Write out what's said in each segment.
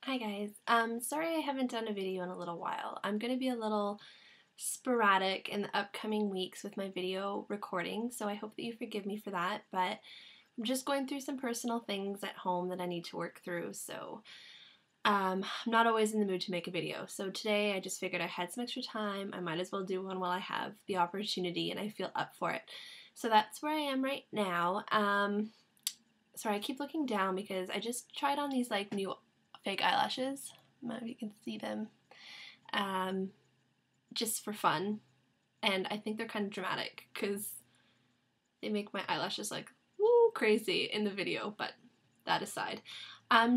Hi guys. Sorry I haven't done a video in a little while. I'm going to be a little sporadic in the upcoming weeks with my video recording, so I hope that you forgive me for that, but I'm just going through some personal things at home that I need to work through, so I'm not always in the mood to make a video. So today I just figured I had some extra time, I might as well do one while I have the opportunity and I feel up for it. So that's where I am right now. Sorry, I keep looking down because I just tried on these like new fake eyelashes. I don't know if you can see them. Just for fun. And I think they're kind of dramatic because they make my eyelashes like woo crazy in the video, but that aside.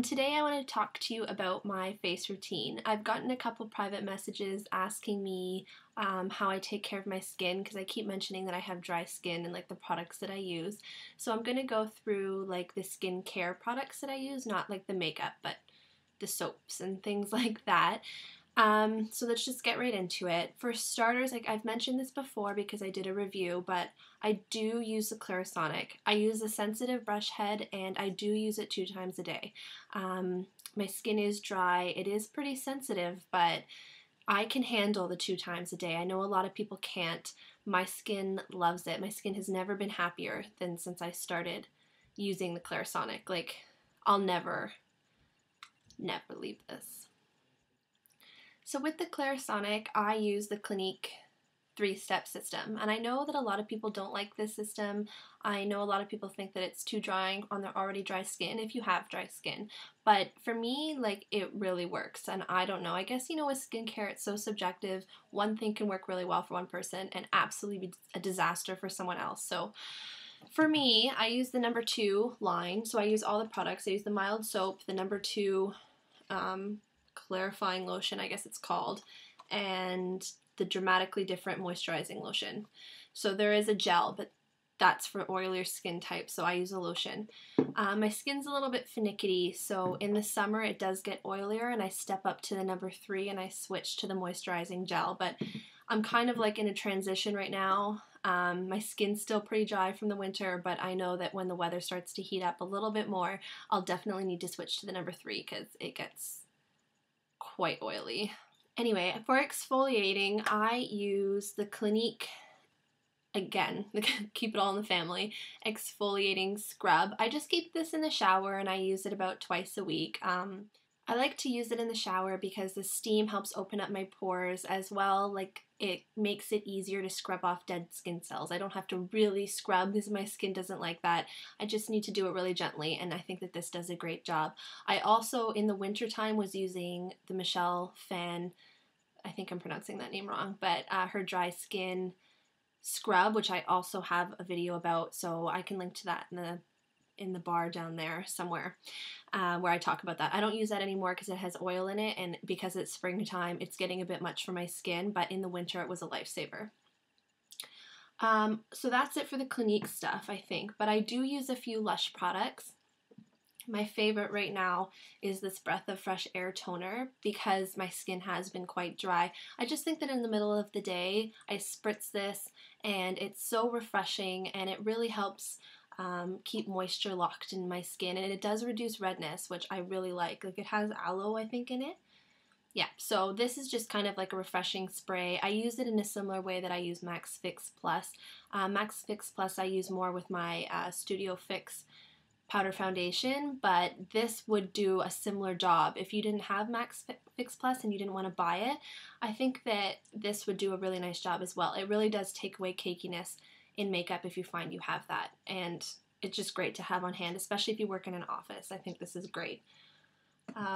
Today I want to talk to you about my face routine. I've gotten a couple private messages asking me how I take care of my skin because I keep mentioning that I have dry skin and like the products that I use. So I'm going to go through like the skincare products that I use, not like the makeup, but the soaps and things like that. So let's just get right into it. For starters, like I've mentioned this before because I did a review, but I do use the Clarisonic. I use a sensitive brush head and I do use it 2 times a day. My skin is dry. It is pretty sensitive, but I can handle the 2 times a day. I know a lot of people can't. My skin loves it. My skin has never been happier than since I started using the Clarisonic. Like, I'll never leave this. So with the Clarisonic, I use the Clinique 3-step system, and I know that a lot of people don't like this system. I know a lot of people think that it's too drying on their already dry skin if you have dry skin, but for me, like, it really works. And I don't know, I guess, you know, with skincare it's so subjective. One thing can work really well for one person and absolutely be a disaster for someone else. So for me, I use the number 2 line, so I use all the products. I use the mild soap, the number 2 clarifying lotion, I guess it's called, and the dramatically different moisturizing lotion. So there is a gel, but that's for oilier skin type, so I use a lotion. My skin's a little bit finicky, so in the summer it does get oilier and I step up to the number 3 and I switch to the moisturizing gel, but I'm kind of like in a transition right now. My skin's still pretty dry from the winter, but I know that when the weather starts to heat up a little bit more, I'll definitely need to switch to the number 3 because it gets quite oily. Anyway, for exfoliating, I use the Clinique, again, keep it all in the family, exfoliating scrub. I just keep this in the shower and I use it about twice a week. I like to use it in the shower because the steam helps open up my pores as well. Like, it makes it easier to scrub off dead skin cells. I don't have to really scrub because my skin doesn't like that. I just need to do it really gently, and I think that this does a great job. I also, in the wintertime, was using the Michelle Fan, I think I'm pronouncing that name wrong, but her dry skin scrub, which I also have a video about, so I can link to that in the bar down there somewhere, where I talk about that. I don't use that anymore because it has oil in it, and because it's springtime, it's getting a bit much for my skin, but in the winter it was a lifesaver. So that's it for the Clinique stuff, I think, but I do use a few LUSH products. My favorite right now is this Breath of Fresh Air toner because my skin has been quite dry. I just think that in the middle of the day, I spritz this and it's so refreshing and it really helps keep moisture locked in my skin, and it does reduce redness, which I really like. Like, it has aloe, I think, in it. Yeah, so this is just kind of like a refreshing spray. I use it in a similar way that I use Max Fix Plus. Max Fix Plus I use more with my Studio Fix powder foundation, but this would do a similar job. If you didn't have Max Fix Plus and you didn't want to buy it, I think that this would do a really nice job as well. It really does take away cakiness in makeup if you find you have that, and it's just great to have on hand, especially if you work in an office. I think this is great.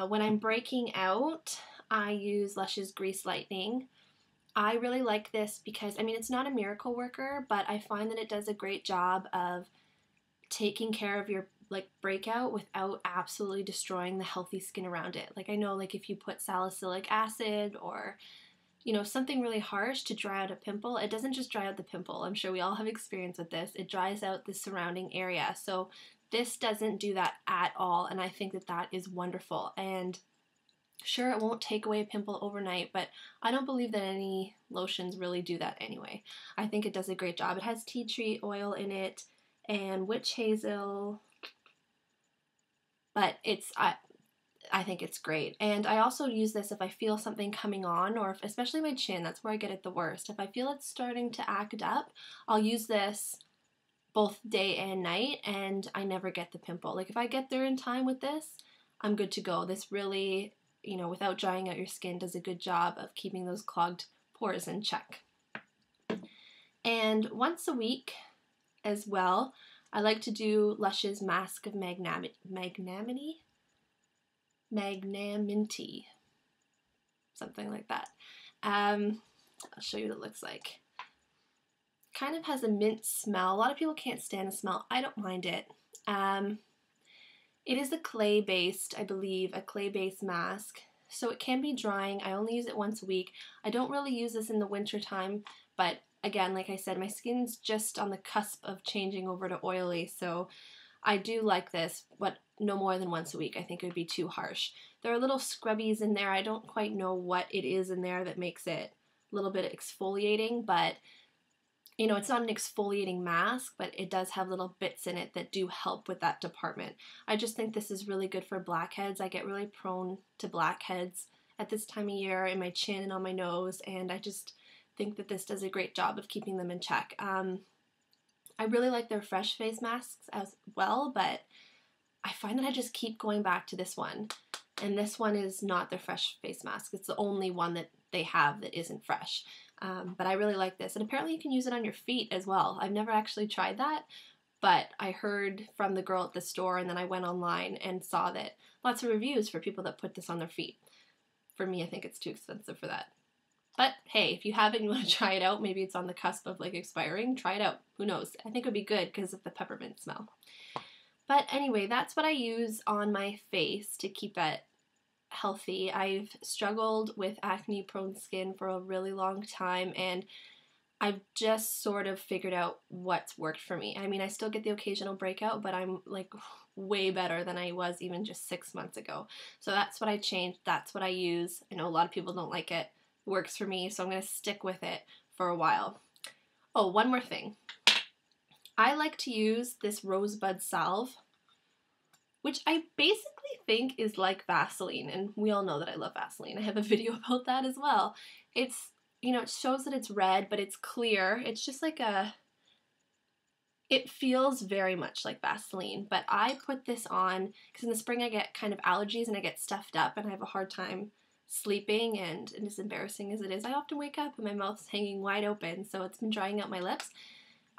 When I'm breaking out, I use Lush's Grease Lightning. I really like this because, I mean, it's not a miracle worker, but I find that it does a great job of taking care of your like breakout without absolutely destroying the healthy skin around it. Like, I know, like, if you put salicylic acid or, you know, something really harsh to dry out a pimple, it doesn't just dry out the pimple. I'm sure we all have experience with this. It dries out the surrounding area. So this doesn't do that at all, and I think that that is wonderful. And sure, it won't take away a pimple overnight, but I don't believe that any lotions really do that anyway. I think it does a great job. It has tea tree oil in it and witch hazel, but it's I think it's great. And I also use this if I feel something coming on, or if, especially my chin, that's where I get it the worst. If I feel it's starting to act up, I'll use this both day and night, and I never get the pimple. Like if I get there in time with this, I'm good to go. This really, you know, without drying out your skin, does a good job of keeping those clogged pores in check. And once a week as well, I like to do Lush's Mask of Magnaminty, something like that. I'll show you what it looks like. Kind of has a mint smell. A lot of people can't stand the smell. I don't mind it. It is a clay-based, I believe, a clay-based mask, so it can be drying. I only use it once a week. I don't really use this in the winter time, but again, like I said, my skin's just on the cusp of changing over to oily, so I do like this, but no more than once a week. I think it would be too harsh. There are little scrubbies in there. I don't quite know what it is in there that makes it a little bit exfoliating, but you know, it's not an exfoliating mask, but it does have little bits in it that do help with that department. I just think this is really good for blackheads. I get really prone to blackheads at this time of year in my chin and on my nose, and I just think that this does a great job of keeping them in check. I really like their fresh face masks as well, but I find that I just keep going back to this one, and this one is not their fresh face mask. It's the only one that they have that isn't fresh. But I really like this, and apparently you can use it on your feet as well. I've never actually tried that, but I heard from the girl at the store, and then I went online and saw that lots of reviews for people that put this on their feet. For me, I think it's too expensive for that. But hey, if you have it and you want to try it out, maybe it's on the cusp of like expiring, try it out. Who knows? I think it would be good because of the peppermint smell. But anyway, that's what I use on my face to keep it healthy. I've struggled with acne prone skin for a really long time, and I've just sort of figured out what's worked for me. I mean, I still get the occasional breakout, but I'm like way better than I was even just 6 months ago. So that's what I changed. That's what I use. I know a lot of people don't like it. It works for me, so I'm going to stick with it for a while. Oh, one more thing. I like to use this Rosebud Salve, which I basically think is like Vaseline, and we all know that I love Vaseline. I have a video about that as well. It's, you know, it shows that it's red, but it's clear. It's just like it feels very much like Vaseline, but I put this on because in the spring I get kind of allergies and I get stuffed up and I have a hard time sleeping, and as embarrassing as it is, I often wake up and my mouth's hanging wide open, so it's been drying out my lips.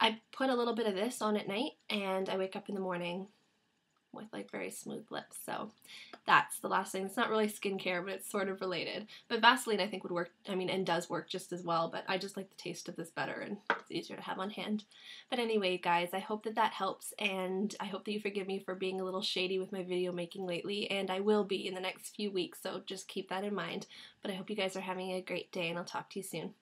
I put a little bit of this on at night, and I wake up in the morning with like very smooth lips. So that's the last thing. It's not really skincare, but it's sort of related. But Vaseline I think would work, I mean, and does work just as well, but I just like the taste of this better, and it's easier to have on hand. But anyway, guys, I hope that that helps, and I hope that you forgive me for being a little shady with my video making lately, and I will be in the next few weeks, so just keep that in mind. But I hope you guys are having a great day, and I'll talk to you soon.